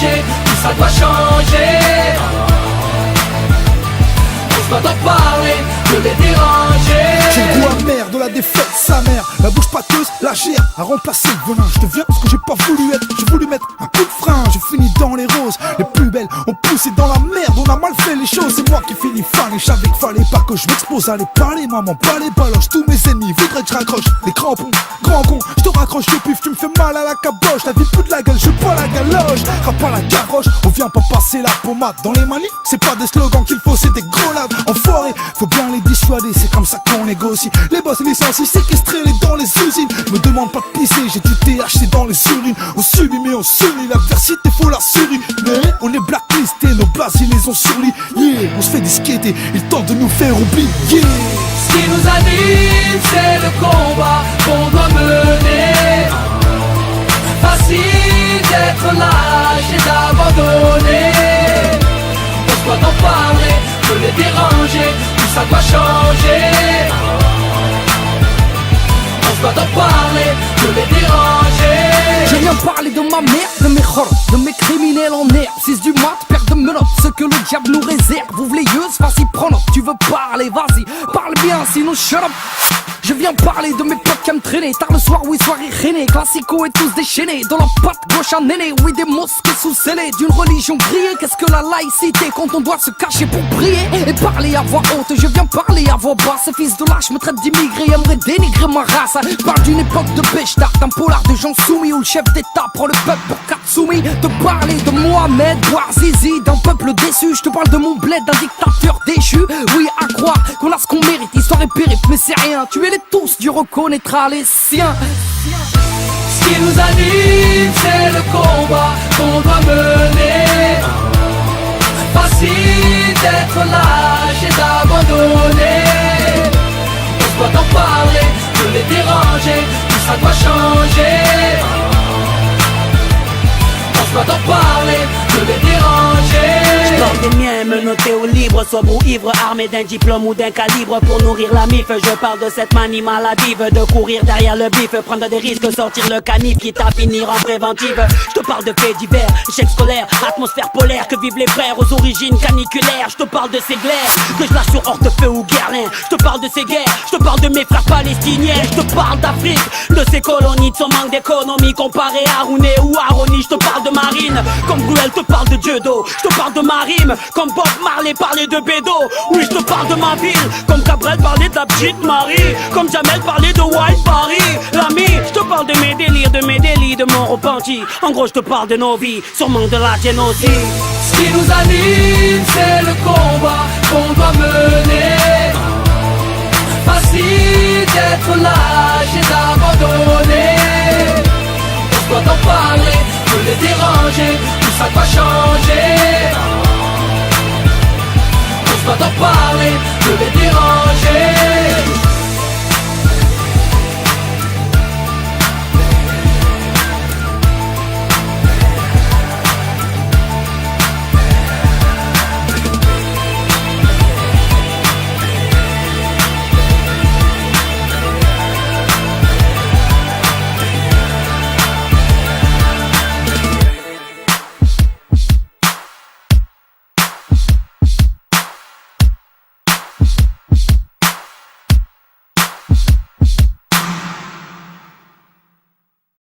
déranger, tout ça doit changer. On se doit en parler, de les déranger. J'ai le goût amer de la défaite, sa mère. La bouche pâteuse, la gère, a remplacé le venin. Je deviens ce que j'ai pas voulu être. J'ai voulu mettre un coup de frein, j'ai fini dans les roses. Les plus belles ont poussé dans la merde, on a mal fait les choses. C'est moi qui finis fan et je savais qu'il fallait pas que je m'expose à les parler. Maman, pas les baloches, tous mes ennemis voudraient que je raccroche. Les crampons, grand con, je te raccroche le pif, tu me fais mal à la caboche. La vie plus de la gueule, je bois la galoche. Rappe à la garoche, on vient pas passer la pommade. Dans les manifs, c'est pas des slogans qu'il faut, c'est des grenades. Enfoirés, faut bien les dissuader, c'est comme ça qu'on négocie. Les boss licencient, séquestrés les dans les usines. Me demande pas de pisser, j'ai du THC dans les urines. On subit mais on s'unit, l'adversité faut la survie. Mais on est blacklisté, nos places ils les ont surlis. Yeah, on se fait disqueter, ils tentent de nous faire oublier. Ce qui nous anime, c'est le combat qu'on doit mener. Facile d'être lâche et d'abandonner. On se doit en parler, de les déranger, tout ça doit changer. On se doit en parler, de les déranger. Je viens parler de ma mère, de mes horreurs, de mes criminels en herbe. 6 du mat, père de menottes, ce que le diable nous réserve. Ouvre les yeux, vas-y prends note, tu veux parler, vas-y, parle bien, sinon shut up. Je viens parler de mes potes qui aiment traîner tard le soir, oui, soirée rainée. Classico et tous déchaînés, dans la patte gauche un aîné. Oui, des mosquées sous-scellées, d'une religion grillée. Qu'est-ce que la laïcité quand on doit se cacher pour prier et parler à voix haute, je viens parler à voix basse. Ces fils de lâche me traitent d'immigré, aimeraient dénigrer ma race. Parle d'une époque de Béchtard, d'un polar de gens soumis, où le chef d'état prend le peuple pour Katsumi. De parler de Mohamed Bouazizi, d'un peuple déçu. Je te parle de mon bled, d'un dictateur déchu. Oui, à croire qu'on a ce qu'on mérite, histoire et périple, mais c'est rien. Tuez-les tous, Dieu reconnaîtra les siens. Ce qui nous anime, c'est le combat qu'on doit mener. Facile d'être lâche et d'abandonner. On se doit en parler, de les déranger, tout ça doit changer. On se doit en parler, de les déranger. J'porte des miens menottés au libre, sobre ou ivre, armé d'un diplôme ou d'un calibre pour nourrir la mif. Je parle de cette manie maladive de courir derrière le bif, prendre des risques, sortir le canif, quitte à finir en préventive. Je te parle de faits divers, échecs scolaires, atmosphère polaire que vivent les frères aux origines caniculaires. Je te parle de ces glaires que je lâche sur Hortefeux ou Guerlain. Je te parle de ces guerres, je te parle de mes frères palestiniens. Je te parle d'Afrique, de ses colonies, de son manque d'économie comparé à Rouné ou à Rony. Je te parle de Marine, comme Bruel te parle de Dieudo. Je te parle de ma rime, comme Bob Marley parlait de Bédo. Oui, je te parle de ma ville, comme Cabrel parlait de la petite Marie, comme Jamel parlait de White Paris. L'ami, je te parle de mes délires, de mes délits, de mon repenti. En gros, je te parle de nos vies, sûrement de la génocide. Ce qui nous anime, c'est le combat qu'on doit mener. Facile d'être là